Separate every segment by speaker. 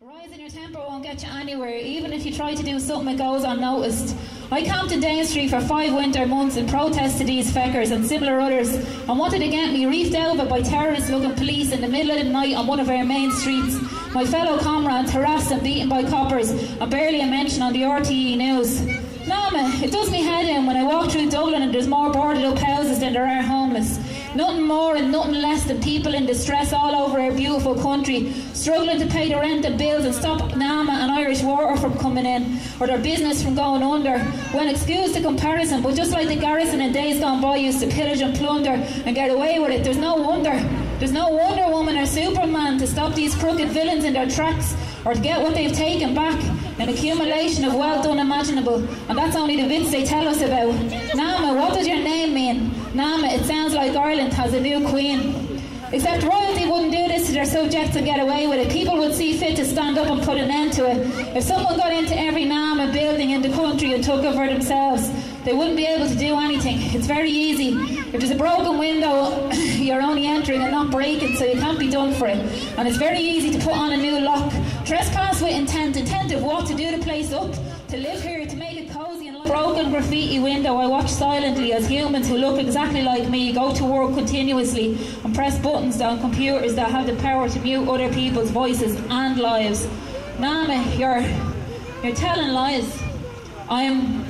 Speaker 1: Rising your temper won't get you anywhere, even if you try to do something that goes unnoticed. I camped in Dane Street for 5 winter months in protest to these feckers and similar others, and wanted to get me reefed over by terrorist-looking police in the middle of the night on one of our main streets. My fellow comrades harassed and beaten by coppers, and barely a mention on the RTE news. Nah, man, it does me head in when I walk through Dublin and there's more boarded up houses than there are homeless. Nothing more and nothing less than people in distress all over our beautiful country, struggling to pay the rent and bills and stop NAMA and Irish water from coming in, or their business from going under. When excuse the comparison, but just like the garrison in days gone by used to pillage and plunder and get away with it, there's no wonder Wonder Woman or Superman to stop these crooked villains in their tracks, or to get what they've taken back, an accumulation of wealth unimaginable, and that's only the bits they tell us about. NAMA, what does your name mean? NAMA, it sounds like Ireland has a new queen. Except royalty wouldn't do this to their subjects and get away with it. People would see fit to stand up and put an end to it. If someone got into every NAMA building in the country and took it for themselves, they wouldn't be able to do anything. It's very easy. If there's a broken window, you're only entering and not breaking, so you can't be done for it. And it's very easy to put on a new lock. Trespass with intent of what? To do the place up, to live here, to make it cosy and broken graffiti window. I watch silently as humans who look exactly like me go to work continuously and press buttons on computers that have the power to mute other people's voices and lives. NAMA, you're telling lies. I'm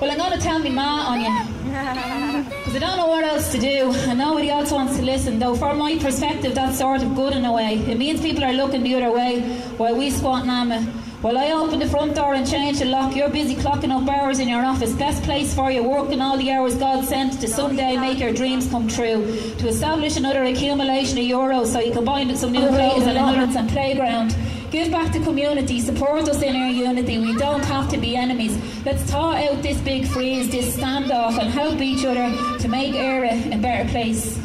Speaker 1: going to tell me ma on you, because I don't know what else to do and nobody else wants to listen, though from my perspective that's sort of good in a way. It means people are looking the other way while we squat NAMA. While I open the front door and change the lock, you're busy clocking up hours in your office. Best place for you, working all the hours God sent to someday make your dreams come true. To establish another accumulation of euros so you can buy some new places and another and playground. Give back to community, support us in our unity. We don't have to be enemies. Let's thaw out this big freeze, this standoff, and help each other to make Era a better place.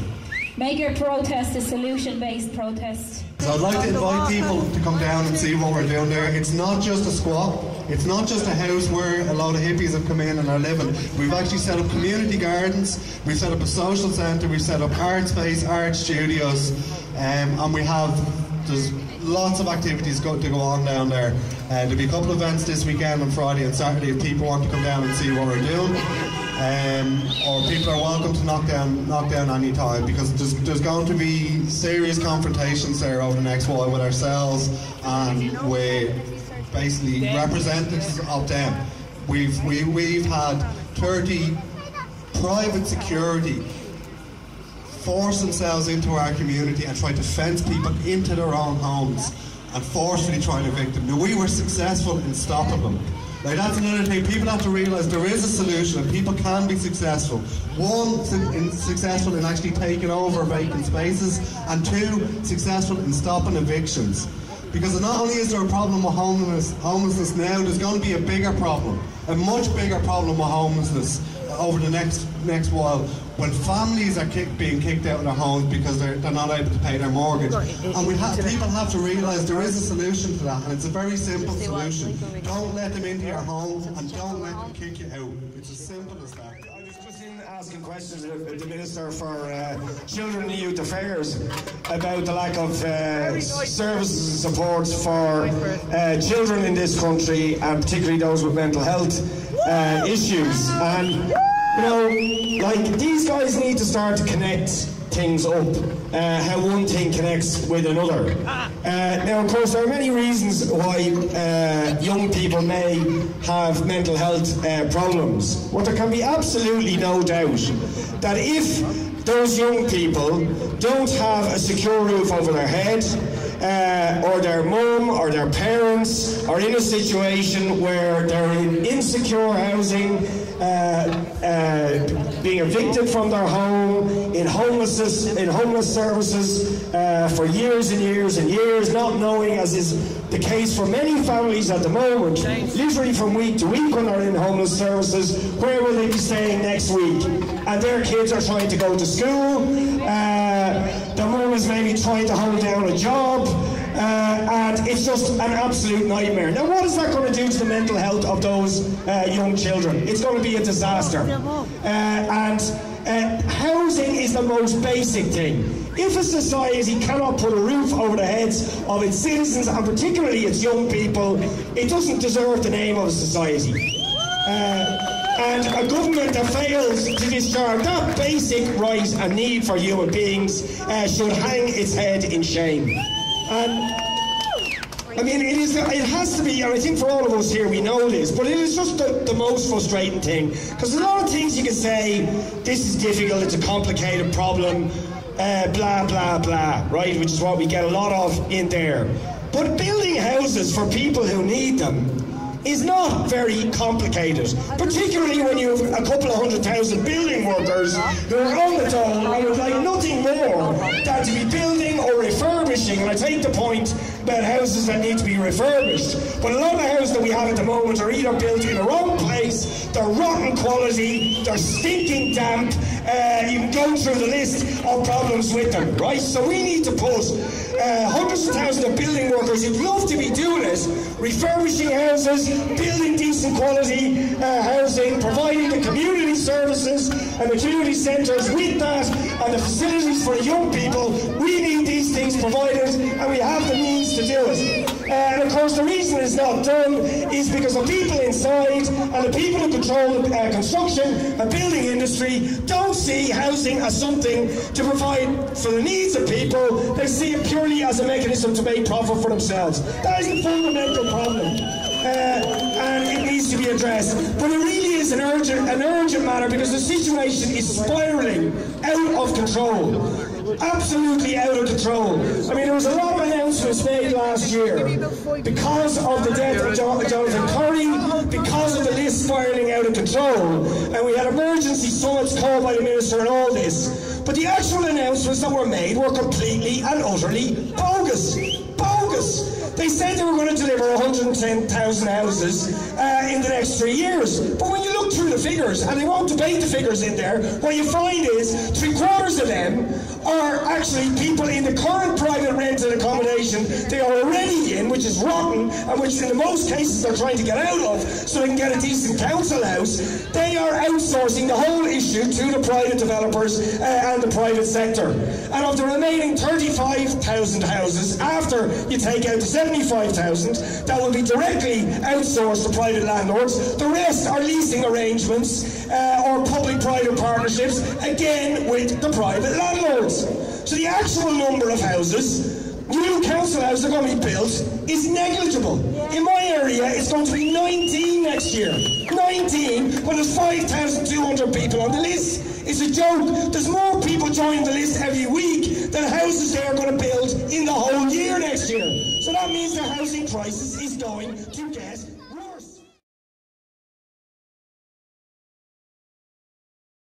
Speaker 1: Make your protest a solution-based protest.
Speaker 2: So I'd like to invite people to come down and see what we're doing there. It's not just a squat, it's not just a house where a lot of hippies have come in and are living. We've actually set up community gardens, we've set up a social centre, we've set up art space, art studios, and there's lots of activities to go on down there. There'll be a couple of events this weekend on Friday and Saturday if people want to come down and see what we're doing. Or people are welcome to knock down any time, because there's going to be serious confrontations there over the next while with ourselves and with basically representatives of them. We've had 30 private security force themselves into our community and try to fence people into their own homes and forcefully try to evict them. Now, we were successful in stopping them. Like, that's another thing. People have to realise there is a solution and people can be successful. One, successful in actually taking over vacant spaces, and two, successful in stopping evictions. Because not only is there a problem with homelessness now, there's going to be a bigger problem, a much bigger problem with homelessness over the next while, when families are being kicked out of their homes because they're not able to pay their mortgage. And people have to realise there is a solution to that, and it's a very simple solution. Don't let them into your home and don't let them kick you out. It's as simple as that.
Speaker 3: I was just asking questions of the Minister for Children and Youth Affairs about the lack of services and support for children in this country, and particularly those with mental health issues. And you know, like, these guys need to start to connect things up, how one thing connects with another. Now, of course, there are many reasons why young people may have mental health problems, but there can be absolutely no doubt that if those young people don't have a secure roof over their head, or their mum or their parents are in a situation where they're in insecure housing, being evicted from their home, in homeless services for years and years and years, not knowing, as is the case for many families at the moment, literally from week to week when they're in homeless services, where will they be staying next week? And their kids are trying to go to school, their mum is maybe trying to hold down a job, and it's just an absolute nightmare. Now, what is that going to do to the mental health of those young children? It's going to be a disaster. And Housing is the most basic thing. If a society cannot put a roof over the heads of its citizens, and particularly its young people, it doesn't deserve the name of a society. And a government that fails to discharge that basic right and need for human beings should hang its head in shame. And I mean, it has to be, and I think for all of us here we know this, but it is just the most frustrating thing. Because there's a lot of things you can say, this is difficult, it's a complicated problem, blah, blah, blah, right? Which is what we get a lot of in there. But building houses for people who need them is not very complicated, particularly when you have a couple of 100,000 building workers who are on the dole and would like nothing more than to be building or refurbishing. And I take the point about houses that need to be refurbished, but a lot of the houses that we have at the moment are either built in the wrong place, they're rotten quality, they're stinking damp, you can go through the list of problems with them, right? So we need to put hundreds of thousands of building workers who'd love to be doing it, refurbishing houses, building decent quality housing, providing the community services and the community centres with that, and the facilities for the young people. We need these things provided, and we have the means to do it. And of course the reason it's not done is because the people inside and the people who control the construction and building industry don't see housing as something to provide for the needs of people. They see it purely as a mechanism to make profit for themselves. That is the fundamental problem. And it needs to be addressed. But it really is an urgent matter, because the situation is spiralling out of control. Absolutely out of control. I mean, there was a lot of announcements made last year because of the death of Jonathan Curry, because of the list spiralling out of control, and we had emergency summits called by the Minister and all this. But the actual announcements that were made were completely and utterly bogus. Bogus. They said they were going to deliver 110,000 houses in the next 3 years. But when you look through the figures, and they won't debate the figures in there, what you find is 3/4 of them are actually people in the current private rented accommodation they are already in, which is rotten, and which in the most cases they're trying to get out of so they can get a decent council house. They are outsourcing the whole issue to the private developers and the private sector. And of the remaining 35,000 houses, after you take out the 75,000 that will be directly outsourced to private landlords, the rest are leasing arrangements or public-private partnerships, again with the private landlords. So the actual number of houses, new council houses that are going to be built, is negligible. In my area, it's going to be 19 next year. 19, when there's 5,200 people on the list. It's a joke. There's more people joining the list every week than houses they are going to build in the whole year next year. So that means the housing crisis is going to get